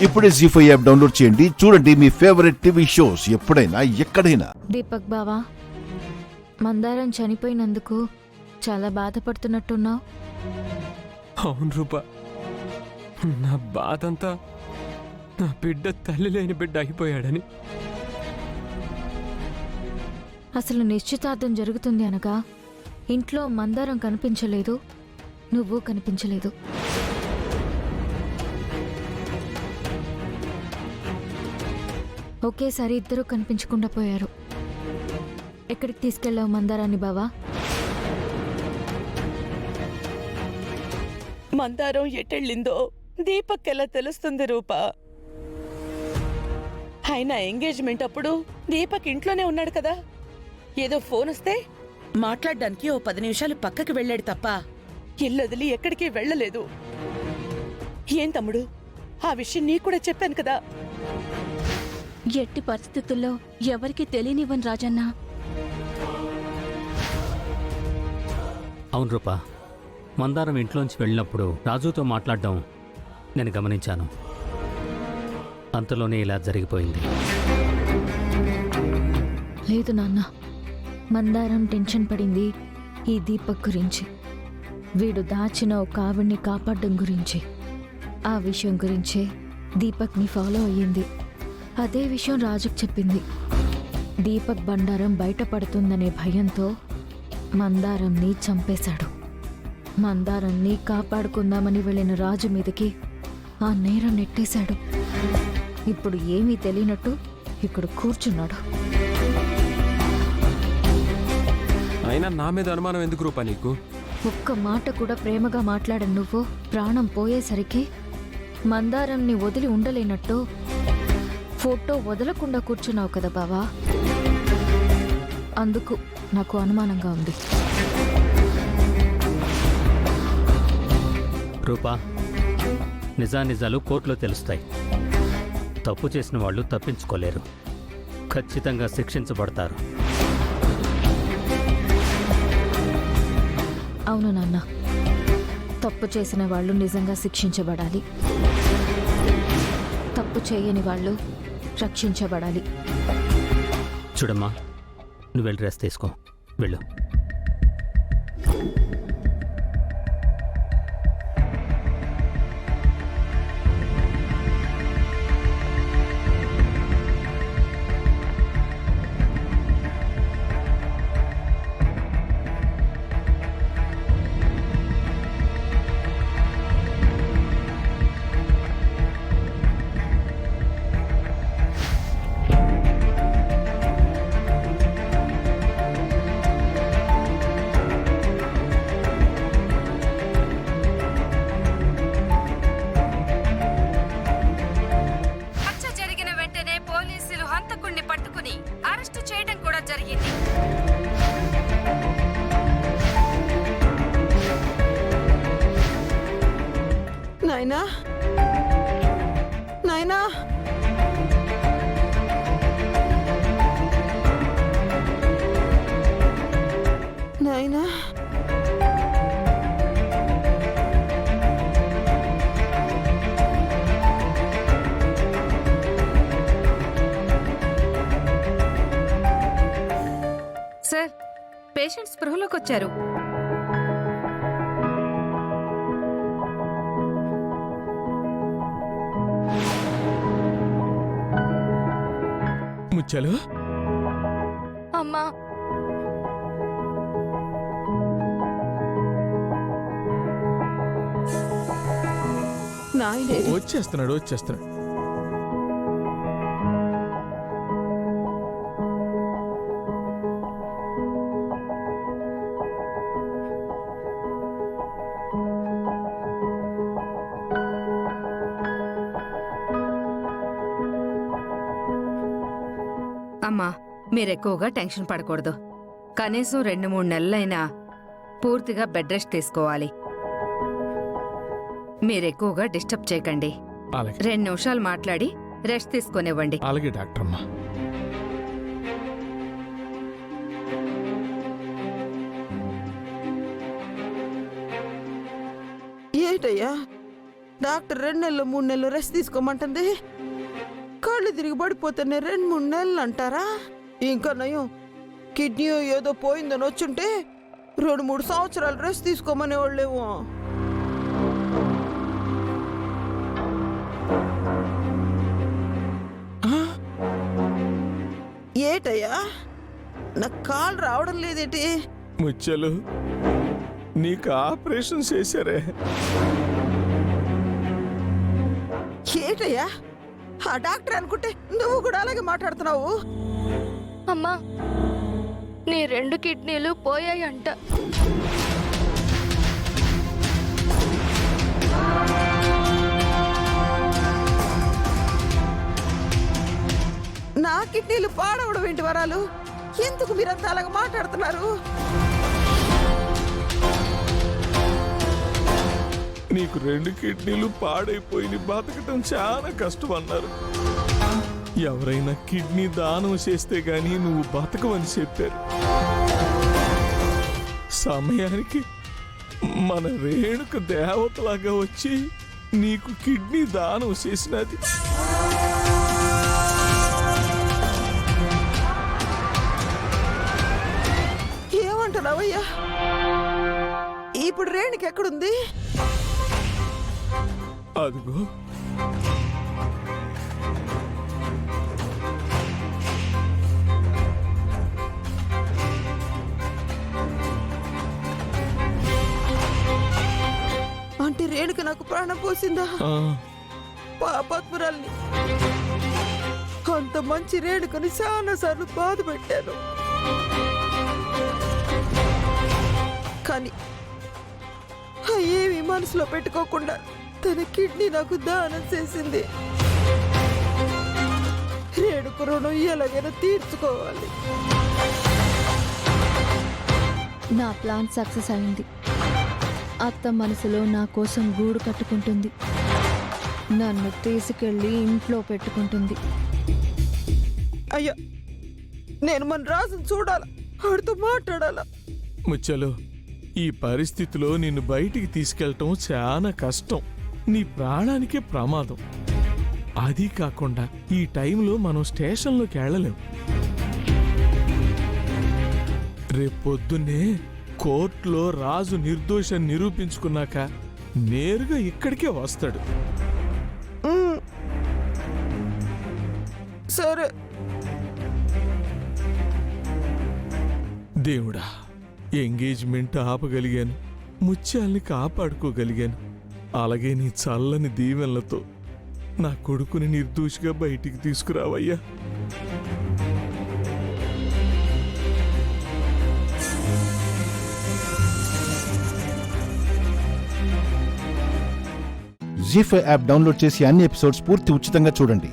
ఇప్పుడే జీ5 app download చేయండి. చూడండి మీ ఫేవరెట్ టీవీ షోస్ ఎప్పుడైనా ఎక్కడైనా. దీపక్ బావా, మందారం చనిపోయినందుకు చాలా బాధపడుతున్నట్టున్నావు. అవును రూపా, నా బాధంతా నా బిడ్డ తల్లి లేని బిడ్డ అయిపోయాడని. అసలు నిశ్చితార్థం జరుగుతుంది అనగా ఇంట్లో మందారం కనిపించలేదు, నువ్వు కనిపించలేదు. ఒకేసారి ఇద్దరూ కనిపించకుండా పోయారు. ఎక్కడికి తీసుకెళ్ళావు మందారాన్ని బావా? మందారం ఎటెళ్ళిందో దీపక్ ఎలా తెలుస్తుంది రూపా? ఆయన ఎంగేజ్మెంట్ అప్పుడు దీపక్ ఇంట్లోనే ఉన్నాడు కదా. ఏదో ఫోన్ వస్తే మాట్లాడడానికి ఓ 10 నిమిషాలు పక్కకి వెళ్ళాడు తప్ప ఇల్లొదిలి ఎక్కడికి వెళ్ళలేదు. ఏం తమ్ముడు, ఆ విషయం నీ కూడా చెప్పాను కదా. ఎట్టి పరిస్థితుల్లో ఎవరికి తెలియనివ్వను రాజన్నా. అవును రూపా, మందారం ఇంట్లోంచి వెళ్ళినప్పుడు రాజుతో మాట్లాడడం నేను గమనించాను. అంతలోనే ఇలా జరిగిపోయింది. లేదు నాన్న, మందారం టెన్షన్ పడింది ఈ దీపక్ గురించి. వీడు దాచిన ఒక ఆవిడ్ని కాపాడడం గురించి. ఆ విషయం గురించే దీపక్ని ఫాలో అయ్యింది. అదే విషయం రాజుకు చెప్పింది. దీపక్ బండారం బయటపడుతుందనే భయంతో మందారంని చంపేశాడు. మందారాన్ని కాపాడుకుందామని వెళ్ళిన రాజు మీదకి ఆ నేరం నెట్టేశాడు. ఇప్పుడు ఏమీ తెలియనట్టు ఇక్కడ కూర్చున్నాడు. అయినా నా మీద అనుమానం ఎందుకు రూపా నీకు? ఒక్క మాట కూడా ప్రేమగా మాట్లాడను నువ్వు. ప్రాణం పోయేసరికి మందారంని వదిలి ఉండలేనట్టు ఫోటో వదలకుండా కూర్చున్నావు కదా బావా. అందుకు నాకు అనుమానంగా ఉంది. రూపా, నిజానిజాలు కోర్టులో తెలుస్తాయి. తప్పు చేసిన వాళ్ళు తప్పించుకోలేరు. ఖచ్చితంగా శిక్షించబడతారు. అవును నాన్న, తప్పు చేసిన వాళ్ళు నిజంగా శిక్షించబడాలి. తప్పు చేయని వాళ్ళు రక్షించబడాలి. చూడమ్మా, నువ్వు వెళ్ళి రెస్ట్ తీసుకో, వెళ్ళు. నాయనా, నాయనా, నాయనా. సార్, పేషెంట్ స్పృహలోకి వచ్చారు. ముచ్చలు అమ్మా, నాయనే వచ్చేస్తున్నాడు. అమ్మా, మీరెక్కువగా టెన్షన్ పడకూడదు. కనీసం 2-3 నెలలైనా పూర్తిగా బెడ్ రెస్ట్ తీసుకోవాలి. మీరెక్కువగా డిస్టర్బ్ చేయకండి. 2 నిమిషాలు మాట్లాడి రెస్ట్ తీసుకొనివ్వండి. అలాగే డాక్టర్ అమ్మా. ఏటయ్యా, డాక్టర్ 2 నెలలు 3 నెలలు రెస్ట్ తీసుకోమంటుంది. కాళ్ళు తిరిగి పడిపోతేనే 2-3 నెలలు అంటారా? ఇంకా నయం, కిడ్నీ ఏదో పోయిందని వచ్చుంటే 2-3 సంవత్సరాలు రెస్ట్ తీసుకోమనే వాళ్ళేమో. ఏటయ్యా, నాకు కాలు రావడం లేదేటి? ముచ్చలు, నీకు ఆపరేషన్ చేశారే. ఏటయ్యా, ఆ డాక్టర్ అనుకుంటే నువ్వు కూడా అలాగే మాట్లాడుతున్నావు. అమ్మా, నీ 2 కిడ్నీలు పోయాయంట. నా కిడ్నీలు పాడవడం ఏంటి వరాలు? ఎందుకు మీరంతా అలాగ మాట్లాడుతున్నారు? నీకు 2 కిడ్నీలు పాడైపోయి బతకటం చాలా కష్టం అన్నారు. ఎవరైనా కిడ్నీ దానం చేస్తే గాని నువ్వు బతకవని చెప్పారు. సమయానికి మన రేణుక దేవతలాగా వచ్చి నీకు కిడ్నీ దానం చేసినది. ఏమంటున్నావయ్యా? ఇప్పుడు రేణుకి ఎక్కడుంది? అదిగో అంటే రేణుక నాకు ప్రాణం పోసిందా? పాపాత్మురాల్ని, అంత మంచి రేణుకని చాలా సార్లు బాధ పెట్టాను. కానీ ఏమి మనసులో పెట్టుకోకుండా తన కిడ్నీ నాకు దానం చేసింది. రేణుక రుణం ఎలాగైనా తీర్చుకోవాలి. నా ప్లాన్ సక్సెస్ అయింది. అత్త మనసులో నా కోసం గూడు కట్టుకుంటుంది. నన్ను తీసుకెళ్లి ఇంట్లో పెట్టుకుంటుంది. అయ్యా, నేను మన రాజును చూడాలా, ఆడితో మాట్లాడాలా? ముచ్చలు, ఈ పరిస్థితిలో నిన్ను బయటికి తీసుకెళ్ళటం చాలా కష్టం. నీ ప్రాణానికే ప్రమాదం. అది కాకుండా ఈ టైంలో మనం స్టేషన్లోకి వెళ్ళలేం. రేపొద్దున్నే కోర్టులో రాజు నిర్దోషాన్ని నిరూపించుకున్నాక నేరుగా ఇక్కడికే వస్తాడు. సరే. దేవుడా, ఎంగేజ్మెంట్ ఆపగలిగాను, ముత్యాల్ని కాపాడుకోగలిగాను. అలాగే నీ చల్లని దీవెనలతో నా కొడుకుని నిర్దోషిగా బయటికి తీసుకురావయ్యా. జీ5 యాప్ డౌన్లోడ్ చేసి అన్ని ఎపిసోడ్స్ పూర్తి ఉచితంగా చూడండి.